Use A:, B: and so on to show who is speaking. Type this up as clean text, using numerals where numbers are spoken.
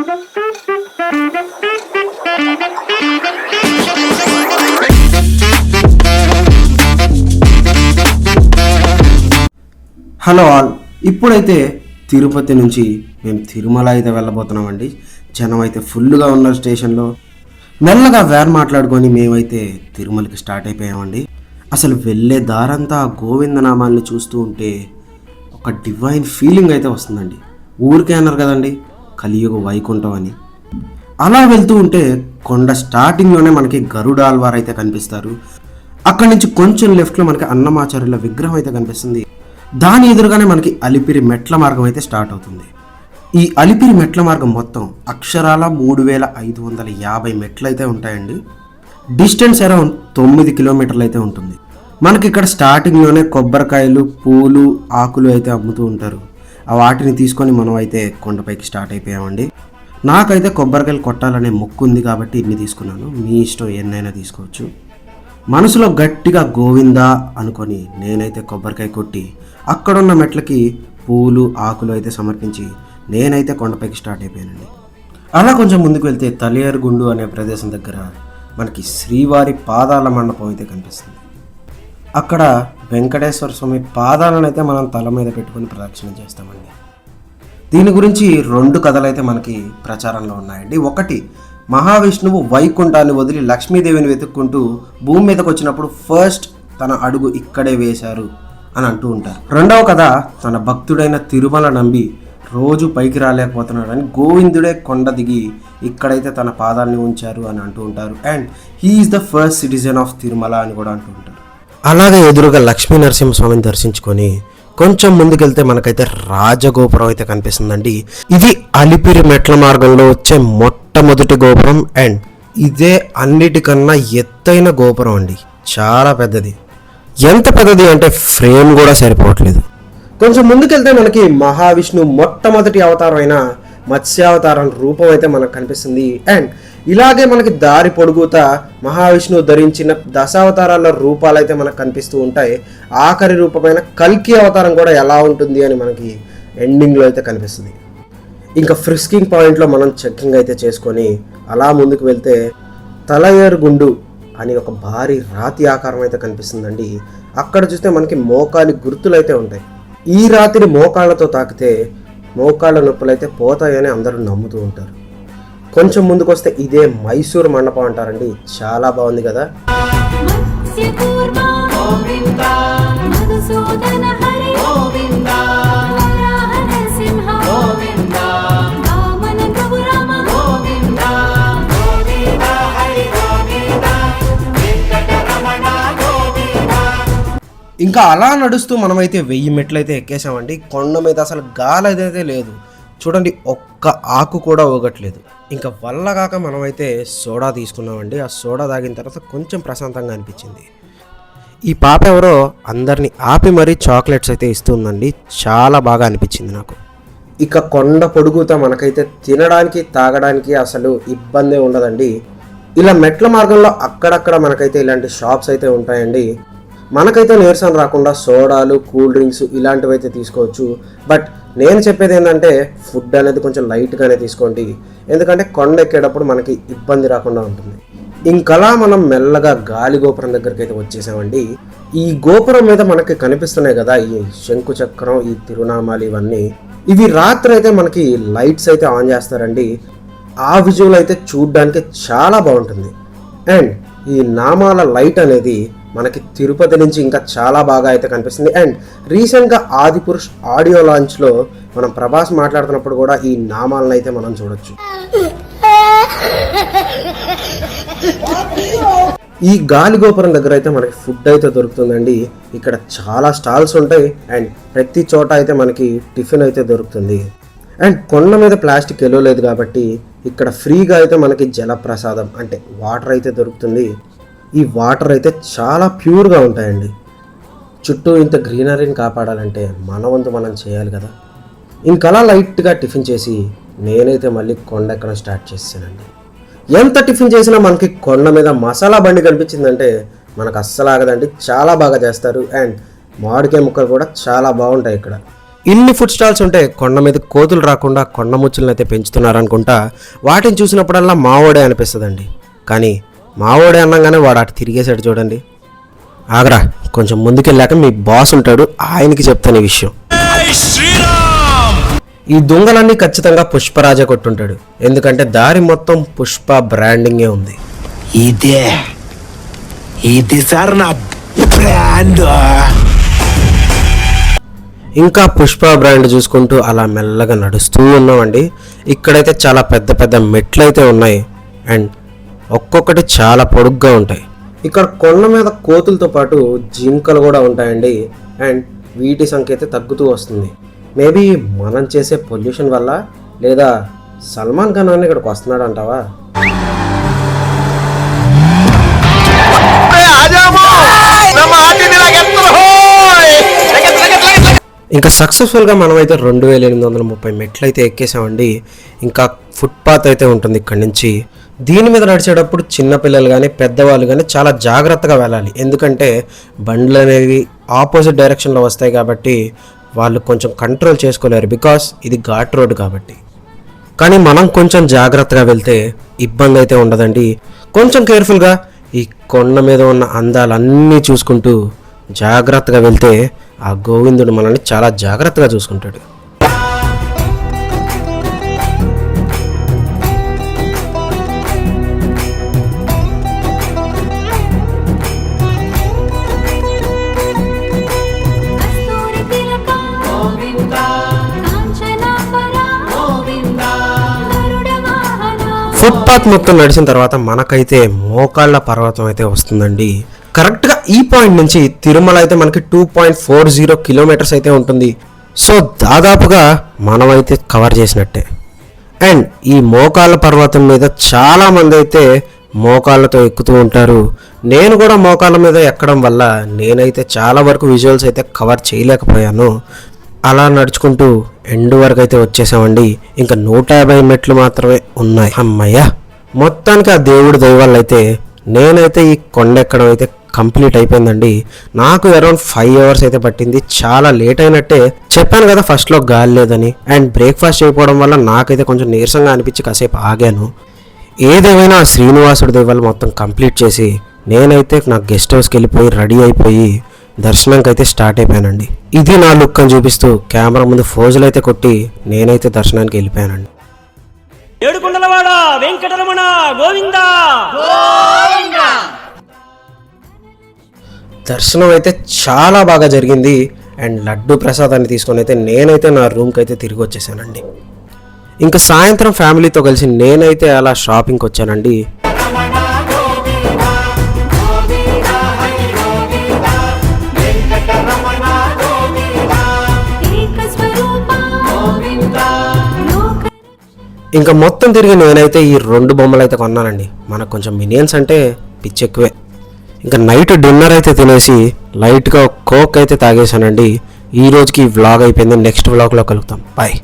A: Hello all, ఇప్పుడైతే తిరుపతి నుంచి మేము తిరుమల అయితే వెళ్ళబోతున్నామండి. జనం అయితే ఫుల్గా ఉన్న స్టేషన్లో మెల్లగా వ్యాన్ మాట్లాడుకొని మేమైతే తిరుమలకి స్టార్ట్ అయిపోయామండి. అసలు వెళ్ళే దారంతా గోవిందనామాల్ని చూస్తూ ఉంటే ఒక డివైన్ ఫీలింగ్ అయితే వస్తుందండి. ఊరికే అన్నారు కదండి కలియుగ వైకుంఠం అని. అలా వెళ్తూ ఉంటే కొండ స్టార్టింగ్లోనే మనకి గరుడాల్వార్ అయితే కనిపిస్తారు. అక్కడి నుంచి కొంచెం లెఫ్ట్లో మనకి అన్నమాచార్యుల విగ్రహం అయితే కనిపిస్తుంది. దాని ఎదురుగానే మనకి అలిపిరి మెట్ల మార్గం అయితే స్టార్ట్ అవుతుంది. ఈ అలిపిరి మెట్ల మార్గం మొత్తం అక్షరాల 3550 మెట్లు అయితే ఉంటాయండి. డిస్టెన్స్ అరౌండ్ 9 కిలోమీటర్లు అయితే ఉంటుంది. మనకి ఇక్కడ స్టార్టింగ్లోనే కొబ్బరికాయలు, పూలు, ఆకులు అయితే అమ్ముతూ ఉంటారు. ఆ వాటిని తీసుకొని మనం అయితే కొండపైకి స్టార్ట్ అయిపోయామండి. నాకైతే కొబ్బరికాయలు కొట్టాలనే మొక్కు ఉంది కాబట్టి ఇన్ని తీసుకున్నాను. మీ ఇష్టం ఎన్నైనా తీసుకోవచ్చు. మనసులో గట్టిగా గోవిందా అనుకొని నేనైతే కొబ్బరికాయ కొట్టి అక్కడున్న మెట్లకి పూలు, ఆకులు అయితే సమర్పించి నేనైతే కొండపైకి స్టార్ట్ అయిపోయానండి. అలా కొంచెం ముందుకు వెళ్తే తలియారుగుండు అనే ప్రదేశం దగ్గర మనకి శ్రీవారి పాదాల మండపం అయితే కనిపిస్తుంది. అక్కడ వెంకటేశ్వర స్వామి పాదాలను అయితే మనం తల మీద పెట్టుకొని ప్రదక్షిణ చేస్తామండి. దీని గురించి 2 కథలు అయితే మనకి ప్రచారంలో ఉన్నాయండి. ఒకటి, మహావిష్ణువు వైకుంఠాన్ని వదిలి లక్ష్మీదేవిని వెతుక్కుంటూ భూమి మీదకి వచ్చినప్పుడు ఫస్ట్ తన అడుగు ఇక్కడే వేశారు అని అంటూ ఉంటారు. రెండవ కథ, తన భక్తుడైన తిరుమల నంబి రోజు పైకి రాలేకపోతున్నాడని గోవిందుడే కొండ దిగి ఇక్కడైతే తన పాదాలని ఉంచారు అని అంటూ ఉంటారు. And he is the first citizen of Tirumala అని కూడా అంటూ ఉంటారు. అలాగే ఎదురుగా లక్ష్మీ నరసింహస్వామిని దర్శించుకొని కొంచెం ముందుకెళ్తే మనకైతే రాజగోపురం అయితే కనిపిస్తుందండి. ఇది అలిపిరి మెట్ల మార్గంలో వచ్చే మొట్టమొదటి గోపురం. అండ్ ఇదే అన్నిటికన్నా ఎత్తైన గోపురం అండి. చాలా పెద్దది. ఎంత పెద్దది అంటే ఫ్రేమ్ కూడా సరిపోవట్లేదు. కొంచెం ముందుకెళ్తే మనకి మహావిష్ణువు మొట్టమొదటి అవతారం అయిన మత్స్యావతారం రూపం అయితే మనకు కనిపిస్తుంది. అండ్ ఇలాగే మనకి దారి పొడుగుతా మహావిష్ణువు ధరించిన దశావతారాల రూపాలు అయితే మనకు కనిపిస్తూ ఉంటాయి. ఆఖరి రూపమైన కల్కి అవతారం కూడా ఎలా ఉంటుంది అని మనకి ఎండింగ్లో అయితే కనిపిస్తుంది. ఇంకా ఫ్రిస్కింగ్ పాయింట్లో మనం చెక్కింగ్ అయితే చేసుకొని అలా ముందుకు వెళ్తే తలయేరుగుండు అని ఒక భారీ రాతి ఆకారం అయితే కనిపిస్తుందండి. అక్కడ చూస్తే మనకి మోకాలి గుర్తులు అయితే ఉంటాయి. ఈ రాతిని మోకాళ్ళతో తాకితే మోకాళ్ళ నొప్పులు అయితే పోతాయని అందరూ నమ్ముతూ ఉంటారు. కొంచెం ముందుకు వస్తే ఇదే మైసూర్ మండపం అంటారండి. చాలా బాగుంది కదా. ఇంకా అలా నడుస్తూ మనమైతే 1000 మెట్లు అయితే ఎక్కేసామండి. కొండ మీద అసలు గాలి అయితే లేదు. చూడండి, ఒక్క ఆకు కూడా ఊగట్లేదు. ఇంకా వల్లగాక మనమైతే సోడా తీసుకున్నామండి. ఆ సోడా తాగిన తర్వాత కొంచెం ప్రశాంతంగా అనిపించింది. ఈ పాప ఎవరో అందరినీ ఆపి మరీ చాక్లెట్స్ అయితే ఇస్తుందండి. చాలా బాగా అనిపించింది నాకు. ఇక కొండ పొడుగుతా మనకైతే తినడానికి, తాగడానికి అసలు ఇబ్బంది ఉండదండి. ఇలా మెట్ల మార్గంలో అక్కడక్కడ మనకైతే ఇలాంటి షాప్స్ అయితే ఉంటాయండి. మనకైతే నీరసం రాకుండా సోడాలు, కూల్ డ్రింక్స్ ఇలాంటివి అయితే తీసుకోవచ్చు. బట్ నేను చెప్పేది ఏంటంటే ఫుడ్ అనేది కొంచెం లైట్గానే తీసుకోండి. ఎందుకంటే కొండ ఎక్కేటప్పుడు మనకి ఇబ్బంది రాకుండా ఉంటుంది. ఇంకలా మనం మెల్లగా గాలి గోపురం దగ్గరికి అయితే వచ్చేసామండి. ఈ గోపురం మీద మనకి కనిపిస్తున్నాయి కదా ఈ శంకు చక్రం, ఈ తిరునామాలు, ఇవి రాత్రి అయితే మనకి లైట్స్ అయితే ఆన్ చేస్తారండి. ఆ విజువల్ అయితే చూడ్డానికి చాలా బాగుంటుంది. అండ్ ఈ నామాల లైట్ అనేది మనకి తిరుపతి నుంచి ఇంకా చాలా బాగా అయితే కనిపిస్తుంది. అండ్ రీసెంట్గా ఆదిపురుష్ ఆడియో లాంచ్లో మనం ప్రభాస్ మాట్లాడుతున్నప్పుడు కూడా ఈ నామాలను అయితే మనం చూడొచ్చు. ఈ గాలి గోపురం దగ్గర అయితే మనకి ఫుడ్ అయితే దొరుకుతుందండి. ఇక్కడ చాలా స్టాల్స్ ఉంటాయి. అండ్ ప్రతి చోట అయితే మనకి టిఫిన్ అయితే దొరుకుతుంది. అండ్ కొండ మీద ప్లాస్టిక్ ఎలవలేదు కాబట్టి ఇక్కడ ఫ్రీగా అయితే మనకి జలప్రసాదం అంటే వాటర్ అయితే దొరుకుతుంది. ఈ వాటర్ అయితే చాలా ప్యూర్గా ఉంటాయండి. చుట్టూ ఇంత గ్రీనరీని కాపాడాలంటే మన వంతు మనం చేయాలి కదా. ఇంకలా లైట్గా టిఫిన్ చేసి నేనైతే మళ్ళీ కొండ ఎక్కడం స్టార్ట్ చేసానండి. ఎంత టిఫిన్ చేసినా మనకి కొండ మీద మసాలా బండి కనిపించిందంటే మనకు అస్సలు ఆగదండి. చాలా బాగా చేస్తారు. అండ్ మామిడికాయ ముక్కలు కూడా చాలా బాగుంటాయి ఇక్కడ. ఇన్ని ఫుడ్ స్టాల్స్ ఉంటే కొండ మీద కోతులు రాకుండా కొండ ముచ్చులను అయితే పెంచుతున్నారనుకుంటా వాటిని చూసినప్పుడల్లా మావోడే అనిపిస్తుందండి. కానీ మావోడే అన్నాగానే వాడు అటు తిరిగేసాడు చూడండి. ఆగరా, కొంచెం ముందుకెళ్ళాక మీ బాస్ ఉంటాడు, ఆయనకి చెప్తాను ఈ విషయం. ఈ దొంగలన్నీ ఖచ్చితంగా పుష్పరాజ కొట్టుంటాడు, ఎందుకంటే దారి మొత్తం పుష్ప బ్రాండింగే ఉంది.
B: ఇది సార్ నా బ్రాండ్.
A: ఇంకా పుష్ప బ్రాండ్ చూసుకుంటూ అలా మెల్లగా నడుస్తూ ఉన్నామండి. ఇక్కడైతే చాలా పెద్ద పెద్ద మెట్లు అయితే ఉన్నాయి అండ్ ఒక్కొక్కటి చాలా పొడుగ్గా ఉంటాయి. ఇక్కడ కొండ మీద కోతులతో పాటు జింకలు కూడా ఉంటాయండి అండ్ వీటి సంఖ్య అయితే తగ్గుతూ వస్తుంది. మేబీ మనం చేసే పొల్యూషన్ వల్ల, లేదా సల్మాన్ ఖాన్ అని ఇక్కడికి వస్తున్నాడు అంటావా? ఇంకా సక్సెస్ఫుల్గా మనమైతే 2830 మెట్లు అయితే ఎక్కేసామండి. ఇంకా ఫుట్పాత్ అయితే ఉంటుంది ఇక్కడి నుంచి. దీని మీద నడిచేటప్పుడు చిన్నపిల్లలు కానీ పెద్దవాళ్ళు కానీ చాలా జాగ్రత్తగా వెళ్ళాలి, ఎందుకంటే బండ్లు అనేవి ఆపోజిట్ డైరెక్షన్లో వస్తాయి కాబట్టి వాళ్ళు కొంచెం కంట్రోల్ చేసుకోలేరు, బికాస్ ఇది ఘాట్ రోడ్ కాబట్టి. కానీ మనం కొంచెం జాగ్రత్తగా వెళ్తే ఇబ్బంది అయితే ఉండదండి. కొంచెం కేర్ఫుల్గా ఈ కొండ మీద ఉన్న అందాలన్నీ చూసుకుంటూ జాగ్రత్తగా వెళ్తే ఆ గోవిందుడు మనల్ని చాలా జాగ్రత్తగా చూసుకుంటాడు. ఫుట్పాత్ మొత్తం నడిచిన తర్వాత మనకైతే మోకాళ్ళ పర్వతం అయితే వస్తుందండి. కరెక్ట్గా ఈ పాయింట్ నుంచి తిరుమల అయితే మనకి 2.40 కిలోమీటర్స్ అయితే ఉంటుంది. సో దాదాపుగా మనమైతే కవర్ చేసినట్టే. అండ్ ఈ మోకాళ్ళ పర్వతం మీద చాలామంది అయితే మోకాళ్ళతో ఎక్కుతూ ఉంటారు. నేను కూడా మోకాళ్ళ మీద ఎక్కడం వల్ల నేనైతే చాలా వరకు విజువల్స్ అయితే కవర్ చేయలేకపోయాను. అలా నడుచుకుంటూ ఎండ్ వరకు అయితే వచ్చేసామండి. ఇంకా 150 మెట్లు మాత్రమే ఉన్నాయి. అమ్మయ్య, మొత్తానికి ఆ దేవుడి దైవాళ్ళు అయితే నేనైతే ఈ కొండ ఎక్కడం అయితే కంప్లీట్ అయిపోయిందండి. నాకు అరౌండ్ 5 అవర్స్ అయితే పట్టింది. చాలా లేట్ అయినట్టే, చెప్పాను కదా ఫస్ట్లో గాలి లేదని. అండ్ బ్రేక్ఫాస్ట్ చేయకపోవడం వల్ల నాకైతే కొంచెం నీరసంగా అనిపించి కాసేపు ఆగాను. ఏదేమైనా శ్రీనివాసుడి దైవాలు మొత్తం కంప్లీట్ చేసి నేనైతే నా గెస్ట్ హౌస్కి వెళ్ళిపోయి రెడీ అయిపోయి దర్శనంకి అయితే స్టార్ట్ అయిపోయానండి. ఇది నా లుక్ అని చూపిస్తూ కెమెరా ముందు ఫోజులు అయితే కొట్టి నేనైతే దర్శనానికి వెళ్ళిపోయానండి.
C: ఏడుకొండలవాడ వెంకటరమణ గోవిందా.
A: దర్శనం అయితే చాలా బాగా జరిగింది అండ్ లడ్డు ప్రసాదాన్ని తీసుకొని అయితే నేనైతే నా రూమ్కి అయితే తిరిగి వచ్చేసానండి. ఇంకా సాయంత్రం ఫ్యామిలీతో కలిసి నేనైతే అలా షాపింగ్కి వచ్చానండి. ఇంకా మొత్తం తిరిగి నేనైతే ఈ 2 బొమ్మలు అయితే కొన్నానండి. మనకు కొంచెం మినియన్స్ అంటే పిచ్చెక్కువే. ఇంకా నైట్ డిన్నర్ అయితే తినేసి లైట్గా కోక్ అయితే తాగేసానండి. ఈ రోజుకి ఈ వ్లాగ్ అయిపోయింది. నెక్స్ట్ వ్లాగ్లో కలుగుతాం. బాయ్.